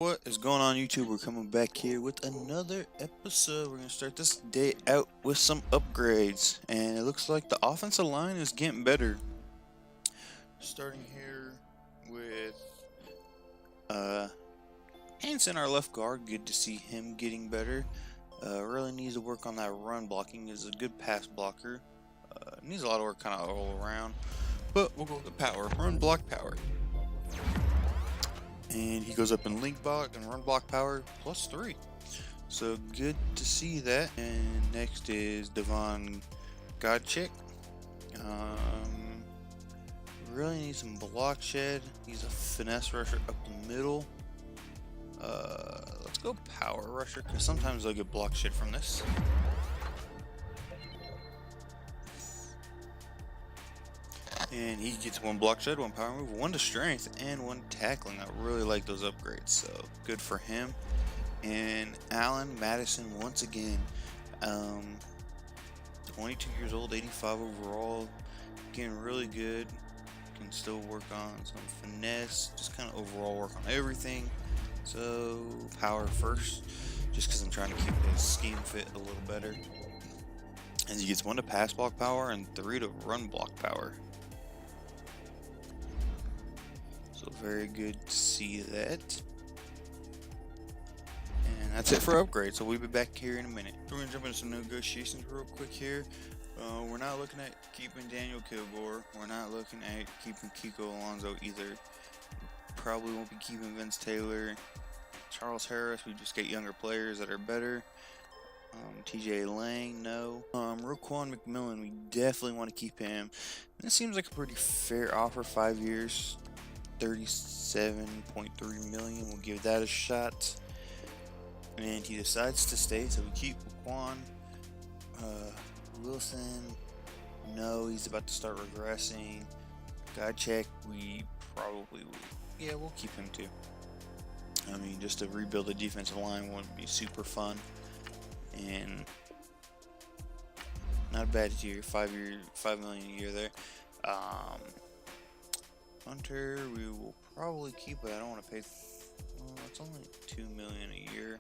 What is going on, YouTube? We're coming back here with another episode. We're going to start this day out with some upgrades. And it looks like the offensive line is getting better. Starting here with Hanson, our left guard. Good to see him getting better. Really needs to work on that run blocking. He's a good pass blocker. Needs a lot of work kind of all around. But we'll go with the power. Run block power. And he goes up in link block and run block power +3. So good to see that. And next is Devon Godchick. Really needs some block shed. He's a finesse rusher up the middle. Let's go power rusher because sometimes they'll get block shed from this. And he gets 1 block shed, 1 power move, 1 to strength, and 1 tackling. I really like those upgrades, so good for him. And Allen Madison once again, 22 years old, 85 overall, getting really good. Can still work on some finesse, just kind of overall work on everything. So power first, just because I'm trying to keep his scheme fit a little better. And he gets 1 to pass block power and 3 to run block power. So very good to see that. And that's it for upgrades. So we'll be back here in a minute. We're gonna jump into some negotiations real quick here. We're not looking at keeping Daniel Kilgore. We're not looking at keeping Kiko Alonso either. Probably won't be keeping Vince Taylor. Charles Harris, we just get younger players that are better. TJ Lang, no. Roquan McMillan, we definitely want to keep him. And this seems like a pretty fair offer, 5 years. 37.3 million. We'll give that a shot. And he decides to stay, so we keep Quan. Wilson, no, he's about to start regressing. Godcheck, we probably will. Yeah, we'll keep him too. I mean, just to rebuild the defensive line wouldn't be super fun. And not a bad year, 5 million a year there. Hunter, we will probably keep it. I don't want to pay. Well, it's only 2 million a year.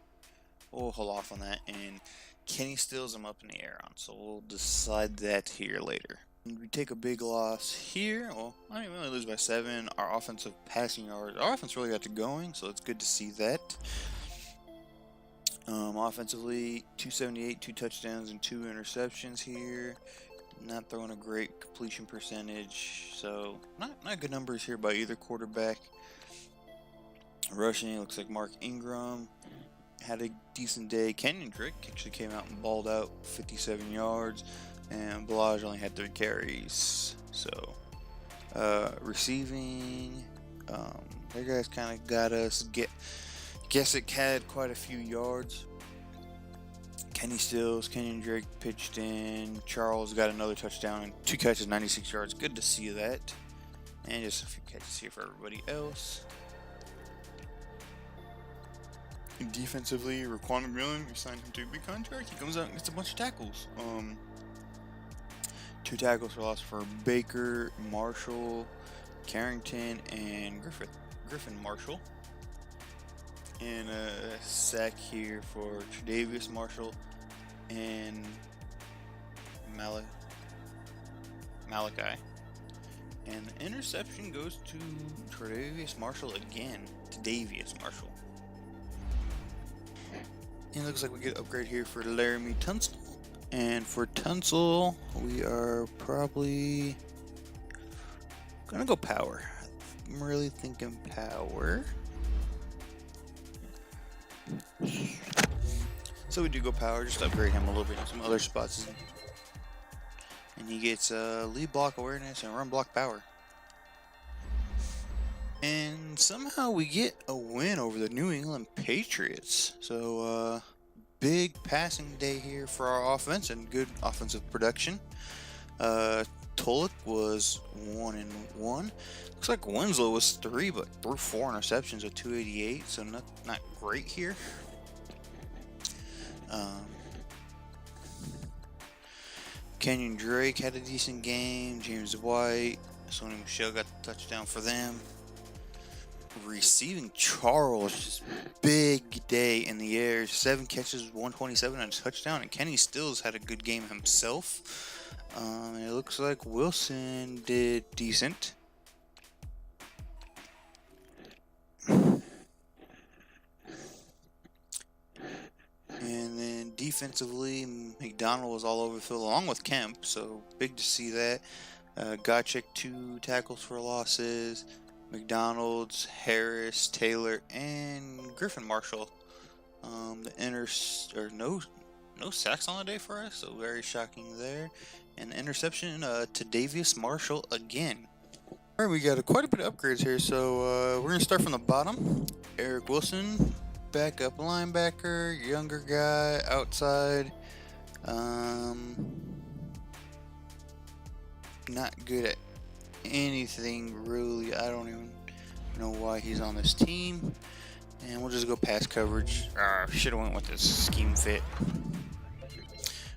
We'll hold off on that. And Kenny Stills, I'm up in the air on, so we'll decide that here later. And we take a big loss here. Well, I mean, we only lose by 7. Our offensive passing yards, our offense really got to going, so it's good to see that. Offensively, 278, 2 touchdowns and 2 interceptions here. Not throwing a great completion percentage, so not good numbers here by either quarterback. Rushing, looks like Mark Ingram had a decent day. Kenyon Drake actually came out and balled out, 57 yards, and Balaj only had 3 carries. So receiving, their guys kind of got us. Guess it had quite a few yards. Kenny Stills, Kenyon Drake pitched in. Charles got another touchdown and 2 catches, 96 yards. Good to see that. And just a few catches here for everybody else. And defensively, Raquan McMillan, we signed him to a big contract. He comes out and gets a bunch of tackles. 2 tackles for loss for Baker, Marshall, Carrington, and Griffin Marshall. And a sack here for Tre'Davious Marshall and Malachi. And the interception goes to Tre'Davious Marshall again. Tre'Davious Marshall. And it looks like we get an upgrade here for Laramie Tunsil. And for Tunsil, we are probably gonna go power. I'm really thinking power. So we do go power, just upgrade him a little bit in some other spots. And he gets lead block awareness and run block power. And somehow we get a win over the New England Patriots. So big passing day here for our offense and good offensive production. Tolik was 1-1. Looks like Winslow was 3, but threw 4 interceptions with 288, so not great here. Kenyon Drake had a decent game. James White, Sony Michel got the touchdown for them. Receiving Charles, just big day in the air. 7 catches, 127 and a touchdown. And Kenny Stills had a good game himself. It looks like Wilson did decent. And then defensively, McDonald was all over the field along with Kemp, so big to see that. Gotchek 2 tackles for losses. McDonald's, Harris, Taylor, and Griffin Marshall. No sacks on the day for us, so very shocking there. And the interception to Davius Marshall again. All right, we got quite a bit of upgrades here, so we're gonna start from the bottom. Eric Wilson, backup linebacker, younger guy, outside. Not good at anything really. I don't even know why he's on this team. And we'll just go pass coverage. Should have went with this scheme fit.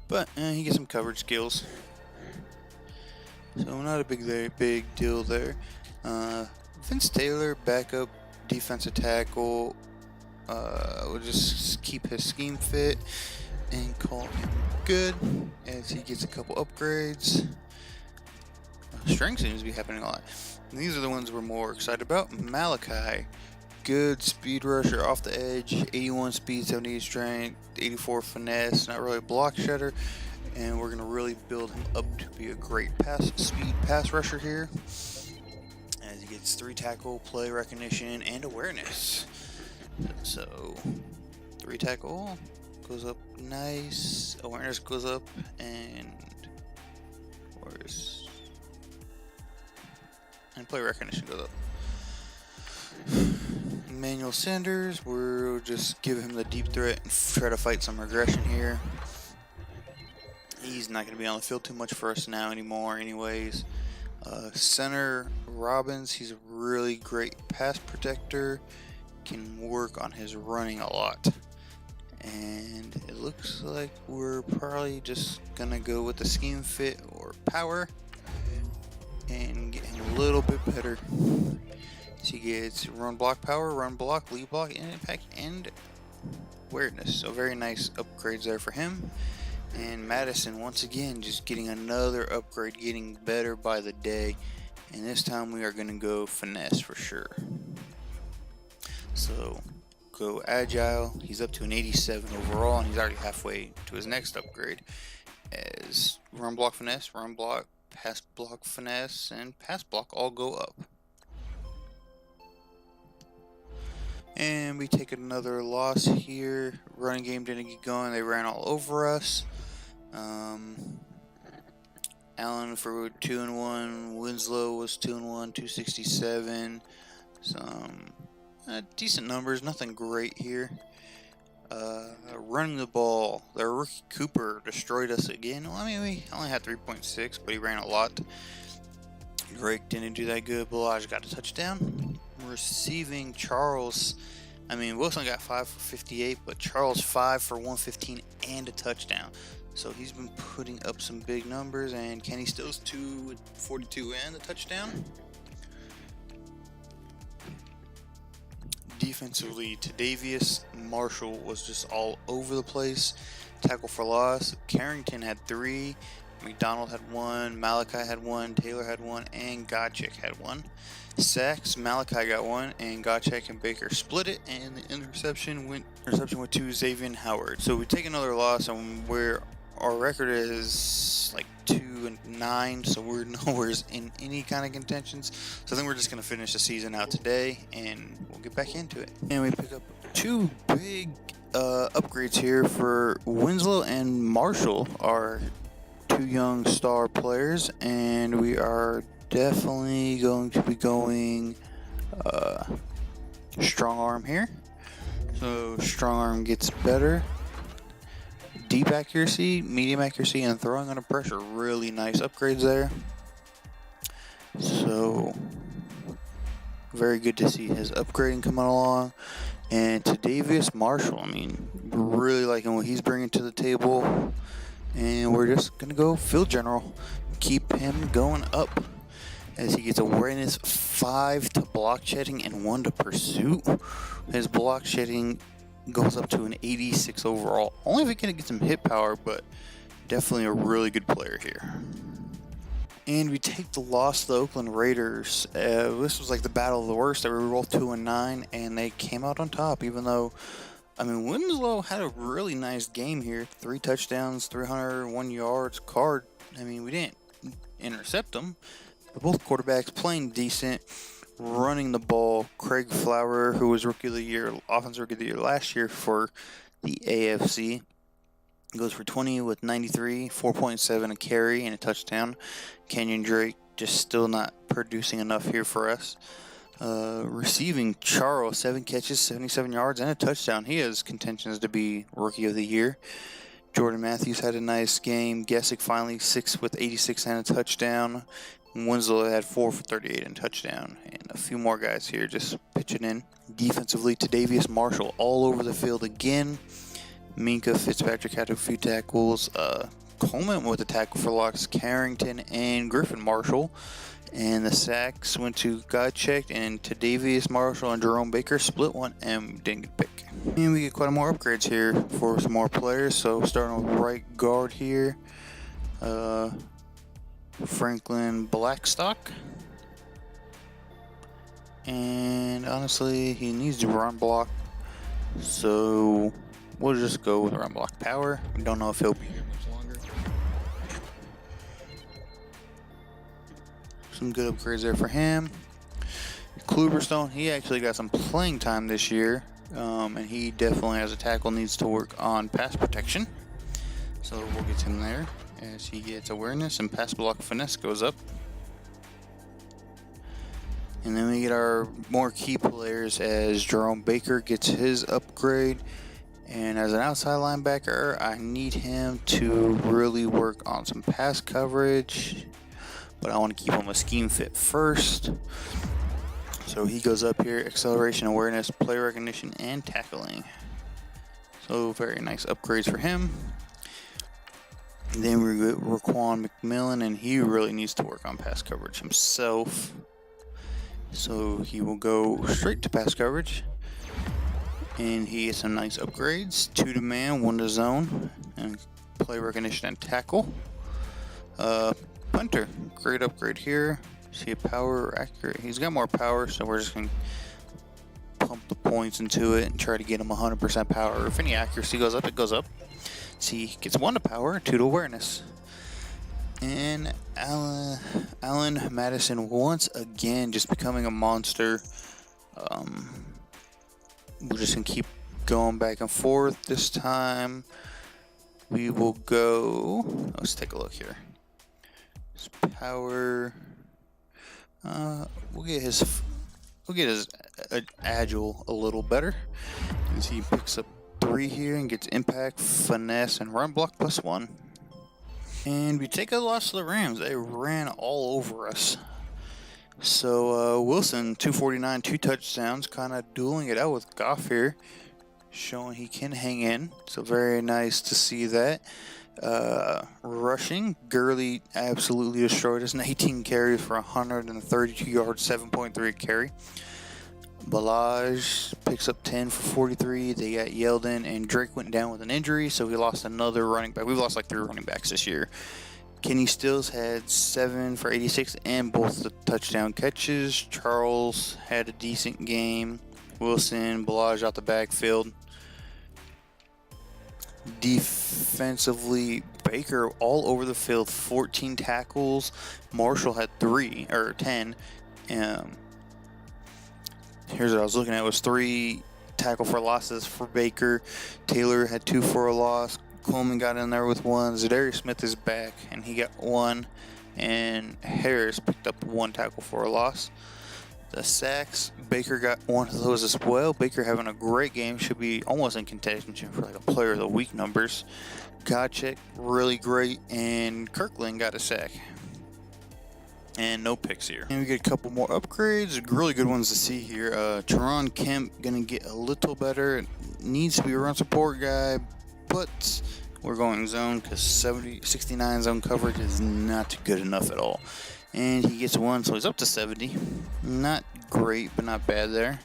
But he gets some coverage skills. So not a big deal there. Vince Taylor, backup defensive tackle. We'll just keep his scheme fit and call him good as he gets a couple upgrades. Strength seems to be happening a lot. And these are the ones we're more excited about. Malachi, good speed rusher off the edge, 81 speed, 78 strength, 84 finesse, not really a block shedder. And we're going to really build him up to be a great pass rusher here, as he gets 3 tackle, play recognition, and awareness. So 3 tackle goes up nice, awareness goes up, and play recognition goes up. Emmanuel Sanders, we'll just give him the deep threat and try to fight some regression here. He's not going to be on the field too much for us now anymore anyways. Center Robbins, he's a really great pass protector. Can work on his running a lot. And it looks like we're probably just going to go with the scheme fit or power and get him a little bit better. So he gets run block power, run block, lead block, and impact, and awareness. So very nice upgrades there for him. And Madison, once again, just getting another upgrade, getting better by the day. And this time we are going to go finesse for sure. So go agile. He's up to an 87 overall, and he's already halfway to his next upgrade. As run block finesse, run block, pass block finesse, and pass block all go up. And we take another loss here. Running game didn't get going. They ran all over us. Allen for 2-1. Winslow was 2-1, 267. Some decent numbers, nothing great here. Running the ball, their rookie Cooper destroyed us again. Well, I mean, we only had 3.6, but he ran a lot. Drake didn't do that good. Balaj got a touchdown. Receiving Charles, I mean, Wilson got 5 for 58, but Charles 5 for 115 and a touchdown. So he's been putting up some big numbers, and Kenny Stills 2 with 42 and a touchdown. Defensively, Davius Marshall was just all over the place. Tackle for loss. Carrington had 3. McDonald had 1. Malachi had 1. Taylor had 1. And Gotchek had 1. Sacks, Malachi got 1. And Gotchek and Baker split it. And the interception went to Xavier Howard. So we take another loss, and our record is like 2-9, so we're nowhere in any kind of contentions. So I think we're just going to finish the season out today, and we'll get back into it. And we pick up 2 big upgrades here for Winslow and Marshall, our 2 young star players, and we are definitely going to be going strong arm here. So strong arm gets better. Deep accuracy, medium accuracy, and throwing under pressure. Really nice upgrades there. So very good to see his upgrading coming along. And to Davius Marshall, I mean, really liking what he's bringing to the table. And we're just going to go field general. Keep him going up. as he gets awareness 5 to block shedding and 1 to pursuit. His block shedding goes up to an 86 overall. Only if he can get some hit power, but definitely a really good player here. And we take the loss to the Oakland Raiders. This was like the battle of the worst. They were both 2-9, and they came out on top, even though, I mean, Winslow had a really nice game here. 3 touchdowns, 301 yards. Card, I mean, we didn't intercept them. But both quarterbacks playing decent, running the ball. Craig Flower, who was Rookie of the Year, Offensive Rookie of the Year last year for the AFC, goes for 20 with 93, 4.7 a carry and a touchdown. Kenyon Drake just still not producing enough here for us. Receiving Charles, 7 catches, 77 yards, and a touchdown. He has contentions to be Rookie of the Year. Jordan Matthews had a nice game. Gesick finally 6 with 86 and a touchdown. Winslow had 4 for 38 and a touchdown. And a few more guys here just pitching in. Defensively, Tre'Davious Marshall all over the field again. Minka Fitzpatrick had a few tackles. Coleman with a tackle for loss. Carrington and Griffin Marshall. And the sacks went to Godcheck and Tre'Davious Marshall and Jerome Baker split one and didn't get picked. And we get quite a more upgrades here for some more players. So starting with right guard here. Franklin Blackstock. And honestly, he needs to run block. So we'll just go with run block power. We don't know if he'll be here much longer. Some good upgrades there for him. Kluberstone, he actually got some playing time this year. And he definitely, as a tackle, needs to work on pass protection. So we'll get him there as he gets awareness and pass block finesse goes up. And then we get our more key players as Jerome Baker gets his upgrade. And as an outside linebacker, I need him to really work on some pass coverage. But I want to keep him a scheme fit first. So he goes up here, acceleration, awareness, play recognition, and tackling. So very nice upgrades for him. And then we get Raquan McMillan, and he really needs to work on pass coverage himself. So he will go straight to pass coverage. And he gets some nice upgrades. 2 to man, 1 to zone, and play recognition and tackle. Punter, great upgrade here. See a power accurate. He's got more power, so we're just going to pump the points into it and try to get him 100% power. If any accuracy goes up, it goes up. See, he gets 1 to power, 2 to awareness. And Allen Madison once again just becoming a monster. We're just going to keep going back and forth. This time we will go, let's take a look here. His power, we'll get his agile a little better as he picks up 3 here and gets impact, finesse, and run block +1. And we take a loss to the Rams. They ran all over us. So Wilson, 249, 2 touchdowns, kind of dueling it out with Goff here, showing he can hang in. So very nice to see that. Rushing, Gurley absolutely destroyed us. 18 carries for 132 yards, 7.3 carry. Balaj picks up 10 for 43. They got Yeldon, and Drake went down with an injury, so he lost another running back. We've lost like 3 running backs this year. Kenny Stills had 7 for 86 and both the touchdown catches. Charles had a decent game. Wilson, Balaj out the backfield. Defensively, Baker all over the field, 14 tackles. Marshall had 10. Here's what I was looking at, was 3 tackle for losses for Baker. Taylor had 2 for a loss. Coleman got in there with 1. Zadarius Smith is back, and he got 1. And Harris picked up 1 tackle for a loss. The sacks, Baker got 1 of those as well. Baker having a great game, should be almost in contention for like a player of the week numbers. Godcheck, really great, and Kirkland got a sack. And no picks here. And we get a couple more upgrades, really good ones to see here. Teron Kemp gonna get a little better. Needs to be a run support guy, but we're going zone because 69 zone coverage is not good enough at all. And he gets 1, so he's up to 70. Not great, but not bad there.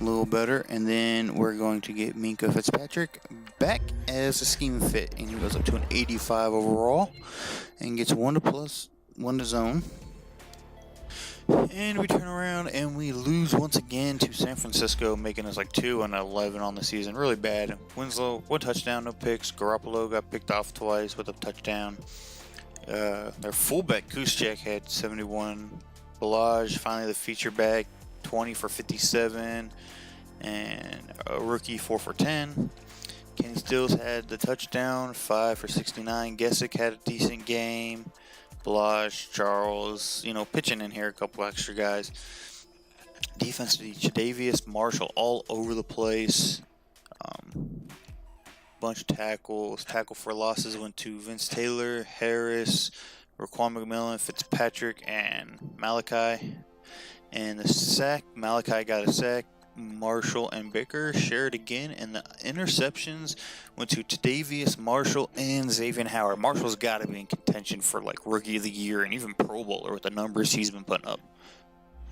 A little better. And then we're going to get Minka Fitzpatrick back as a scheme fit, and he goes up to an 85 overall and gets 1 to plus, 1 to zone. And we turn around and we lose once again to San Francisco, making us like 2-11 on the season. Really bad. Winslow, 1 touchdown, no picks. Garoppolo got picked off twice with a touchdown. Their fullback, Kuschek, had 71. Balaj, finally the feature back, 20 for 57. And a rookie, 4 for 10. Kenny Stills had the touchdown, 5 for 69. Gesick had a decent game. Balaj, Charles, pitching in here, a couple extra guys. Defensively, Tre'Davious, Marshall, all over the place. Bunch of tackles. Tackle for losses went to Vince Taylor, Harris, Raquan McMillan, Fitzpatrick, and Malachi. And the sack, Malachi got a sack. Marshall and Baker shared again, and the interceptions went to Tre'Davious, Marshall, and Xavier Howard. Marshall's got to be in contention for like Rookie of the Year and even Pro Bowler with the numbers he's been putting up.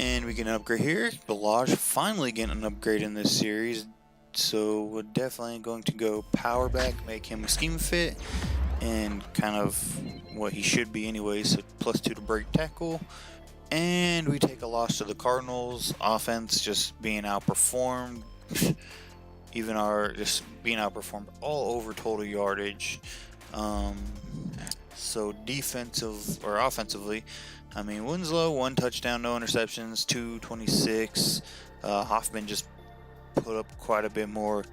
And we get an upgrade here. Balaj finally getting an upgrade in this series, so we're definitely going to go power back, make him a scheme fit, and kind of what he should be anyway. So +2 to break tackle. And we take a loss to the Cardinals. Offense just being outperformed. Just being outperformed all over total yardage. So offensively, Winslow, 1 touchdown, no interceptions, 226. Hoffman just put up quite a bit more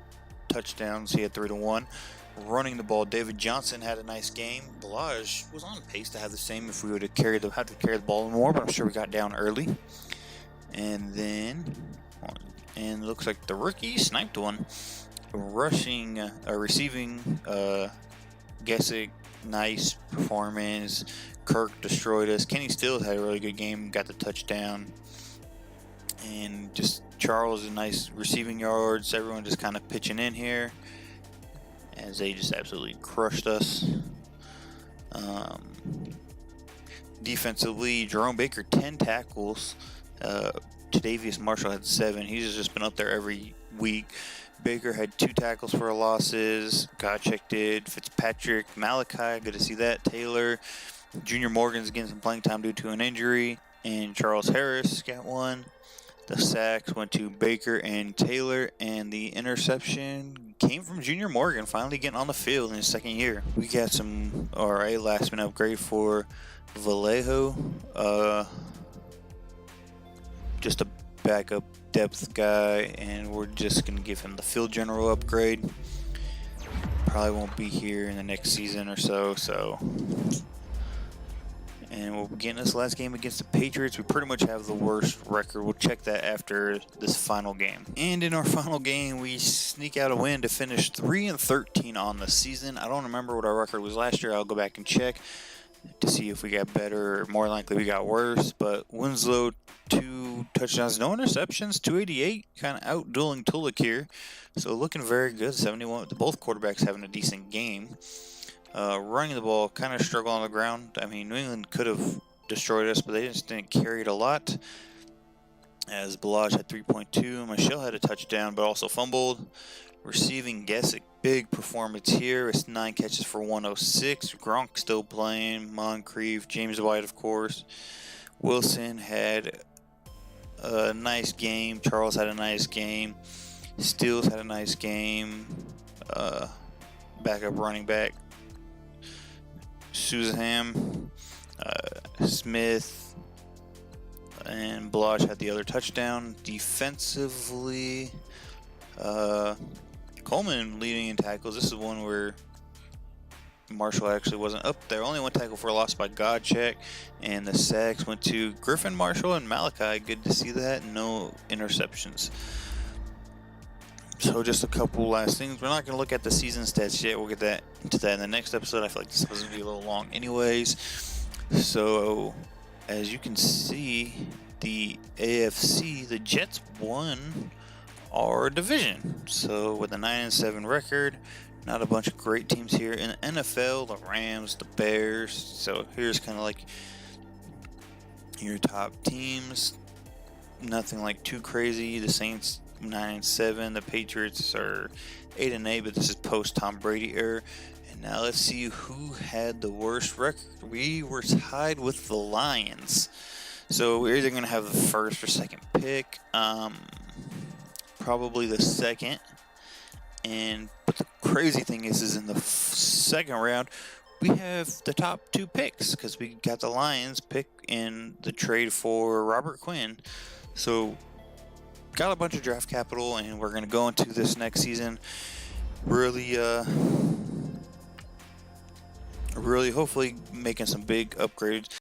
touchdowns. He had 3 to 1. Running the ball, David Johnson had a nice game. Balaj was on pace to have the same if we would have had to carry the ball more, but I'm sure we got down early. And then, it looks like the rookie sniped one. Receiving, Gesick, nice performance. Kirk destroyed us. Kenny Stills had a really good game, got the touchdown. And just Charles, a nice receiving yards. Everyone just kind of pitching in here, as they just absolutely crushed us. Defensively, Jerome Baker, 10 tackles. Tre'Davious Marshall had 7. He's just been up there every week. Baker had 2 tackles for losses. Godcheck did. Fitzpatrick, Malachi, good to see that. Taylor, Junior Morgan's getting some playing time due to an injury. And Charles Harris got 1. The sacks went to Baker and Taylor, and the interception came from Junior Morgan, finally getting on the field in his second year. We got a last-minute upgrade for Vallejo. Just a backup depth guy, and we're just going to give him the field general upgrade. Probably won't be here in the next season or so. And we'll begin this last game against the Patriots. We pretty much have the worst record. We'll check that after this final game. And in our final game, we sneak out a win to finish 3-13 on the season. I don't remember what our record was last year. I'll go back and check to see if we got better. More likely we got worse. But Winslow, 2 touchdowns, no interceptions, 288. Kind of out-dueling Tulik here. So looking very good. 71. Both quarterbacks having a decent game. Running the ball, kind of struggle on the ground. New England could have destroyed us, but they just didn't carry it a lot. As Balaj had 3.2, Michelle had a touchdown, but also fumbled. Receiving, Gesick, big performance here. It's 9 catches for 106. Gronk still playing. Moncrief, James White, of course. Wilson had a nice game. Charles had a nice game. Stills had a nice game. Backup running back. Suzanne, Smith, and Balaj had the other touchdown. Defensively, Coleman leading in tackles. This is one where Marshall actually wasn't up there. Only 1 tackle for a loss by Godcheck, and the sacks went to Griffin, Marshall, and Malachi. Good to see that. No interceptions. So just a couple last things. We're not going to look at the season stats yet. We'll get into that in the next episode. I feel like this was going to be a little long anyways. So as you can see, the AFC, the Jets won our division. So with a 9-7 record, not a bunch of great teams here. In the NFL, the Rams, the Bears. So here's kind of like Your top teams, nothing like too crazy. The Saints 9-7. The Patriots are 8-8, but this is post Tom Brady era. And now let's see who had the worst record. We were tied with the Lions. So we're either going to have the first or second pick. Probably the second. But the crazy thing is in the second round, we have the top 2 picks because we got the Lions pick in the trade for Robert Quinn. So got a bunch of draft capital, and we're going to go into this next season really hopefully making some big upgrades.